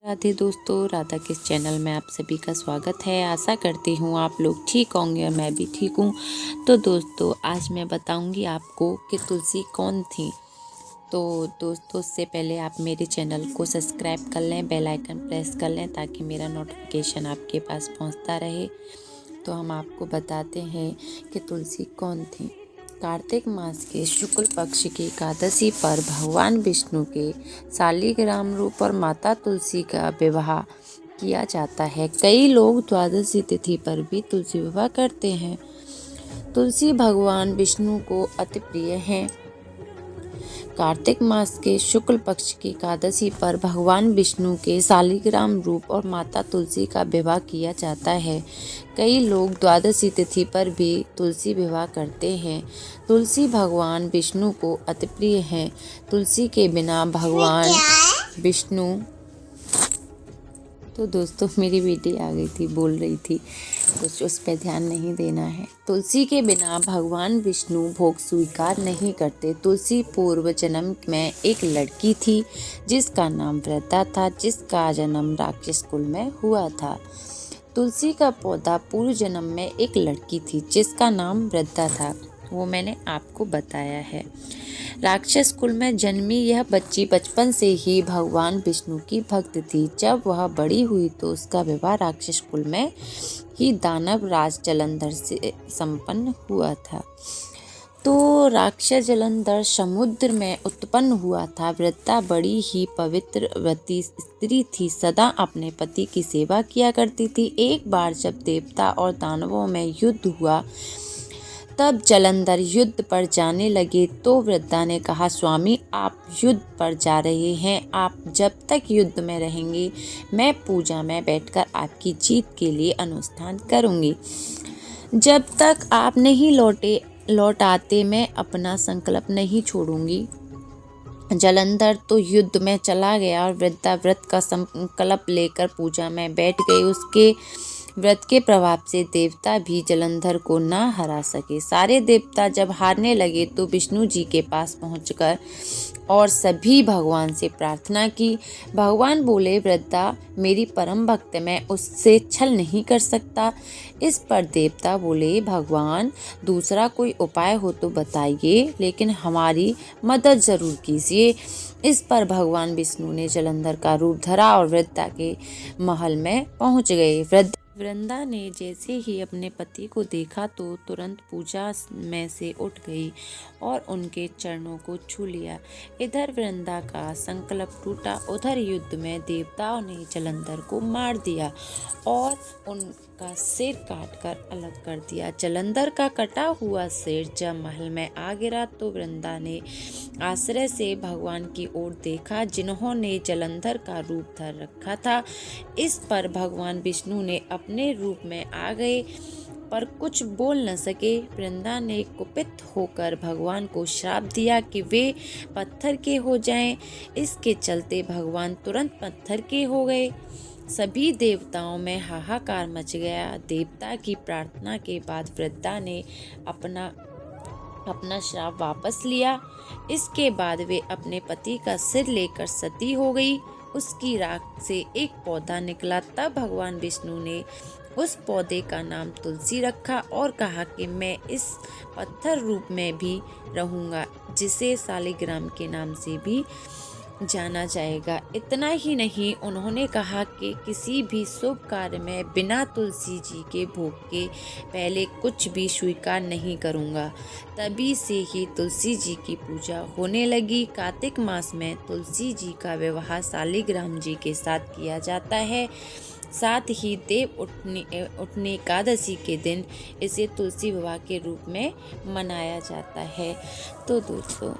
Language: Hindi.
राधे दोस्तों, राधा किस चैनल में आप सभी का स्वागत है। आशा करती हूँ आप लोग ठीक होंगे और मैं भी ठीक हूँ। तो दोस्तों, आज मैं बताऊँगी आपको कि तुलसी कौन थी। तो दोस्तों, उससे पहले आप मेरे चैनल को सब्सक्राइब कर लें, बेल आइकन प्रेस कर लें ताकि मेरा नोटिफिकेशन आपके पास पहुँचता रहे। तो हम आपको बताते हैं कि तुलसी कौन थी। कार्तिक मास के शुक्ल पक्ष की एकादशी पर भगवान विष्णु के शालिग्राम रूप और माता तुलसी का विवाह किया जाता है। कई लोग द्वादशी तिथि पर भी तुलसी विवाह करते हैं। तुलसी भगवान विष्णु को अति प्रिय है। कार्तिक मास के शुक्ल पक्ष की एकादशी पर भगवान विष्णु के शालिग्राम रूप और माता तुलसी का विवाह किया जाता है। कई लोग द्वादशी तिथि पर भी तुलसी विवाह करते हैं। तुलसी भगवान विष्णु को अति प्रिय है। तुलसी के बिना भगवान विष्णु तो दोस्तों, मेरी बेटी आ गई थी, बोल रही थी, तो उस पर ध्यान नहीं देना है। तुलसी के बिना भगवान विष्णु भोग स्वीकार नहीं करते। तुलसी पूर्व जन्म में एक लड़की थी जिसका नाम वृंदा था, जिसका जन्म राक्षस कुल में हुआ था। तुलसी का पौधा पूर्व जन्म में एक लड़की थी जिसका नाम वृंदा था, वो मैंने आपको बताया है। राक्षस कुल में जन्मी यह बच्ची बचपन से ही भगवान विष्णु की भक्त थी। जब वह बड़ी हुई तो उसका विवाह राक्षस कुल में ही दानव राज जलंधर से संपन्न हुआ था। तो राक्षस जलंधर समुद्र में उत्पन्न हुआ था। वृंदा बड़ी ही पवित्र व्रती स्त्री थी, सदा अपने पति की सेवा किया करती थी। एक बार जब देवता और दानवों में युद्ध हुआ, तब जलंधर युद्ध पर जाने लगे तो वृंदा ने कहा, स्वामी आप युद्ध पर जा रहे हैं, आप जब तक युद्ध में रहेंगे मैं पूजा में बैठकर आपकी जीत के लिए अनुष्ठान करूंगी। जब तक आप नहीं लौट आते मैं अपना संकल्प नहीं छोड़ूंगी। जलंधर तो युद्ध में चला गया और वृंदा व्रत का संकल्प लेकर पूजा में बैठ गई। उसके व्रत के प्रभाव से देवता भी जलंधर को न हरा सके। सारे देवता जब हारने लगे तो विष्णु जी के पास पहुंचकर और सभी भगवान से प्रार्थना की। भगवान बोले, वृंदा मेरी परम भक्त, मैं उससे छल नहीं कर सकता। इस पर देवता बोले, भगवान दूसरा कोई उपाय हो तो बताइए, लेकिन हमारी मदद जरूर कीजिए। इस पर भगवान विष्णु ने जलंधर का रूप धरा और वृंदा के महल में पहुंच गए। वृंदा ने जैसे ही अपने पति को देखा तो तुरंत पूजा में से उठ गई और उनके चरणों को छू लिया। इधर वृंदा का संकल्प टूटा, उधर युद्ध में देवताओं ने जलंधर को मार दिया और उनका सिर काटकर अलग कर दिया। जलंधर का कटा हुआ सिर जब महल में आ गिरा तो वृंदा ने आश्चर्य से भगवान की ओर देखा, जिन्होंने जलंधर का रूप धर रखा था। इस पर भगवान विष्णु ने अपने रूप में आ गए पर कुछ बोल न सके। वृंदा ने कुपित होकर भगवान को श्राप दिया कि वे पत्थर के हो जाएं। इसके चलते भगवान तुरंत पत्थर के हो गए। सभी देवताओं में हाहाकार मच गया। देवता की प्रार्थना के बाद वृंदा ने अपना श्राप वापस लिया। इसके बाद वे अपने पति का सिर लेकर सती हो गई। उसकी राख से एक पौधा निकला। तब भगवान विष्णु ने उस पौधे का नाम तुलसी रखा और कहा कि मैं इस पत्थर रूप में भी रहूंगा, जिसे शालिग्राम के नाम से भी जाना जाएगा। इतना ही नहीं, उन्होंने कहा कि किसी भी शुभ कार्य में बिना तुलसी जी के भोग के पहले कुछ भी स्वीकार नहीं करूंगा। तभी से ही तुलसी जी की पूजा होने लगी। कार्तिक मास में तुलसी जी का विवाह शालिग्राम जी के साथ किया जाता है। साथ ही देव उठनी एकादशी के दिन इसे तुलसी विवाह के रूप में मनाया जाता है। तो दोस्तों,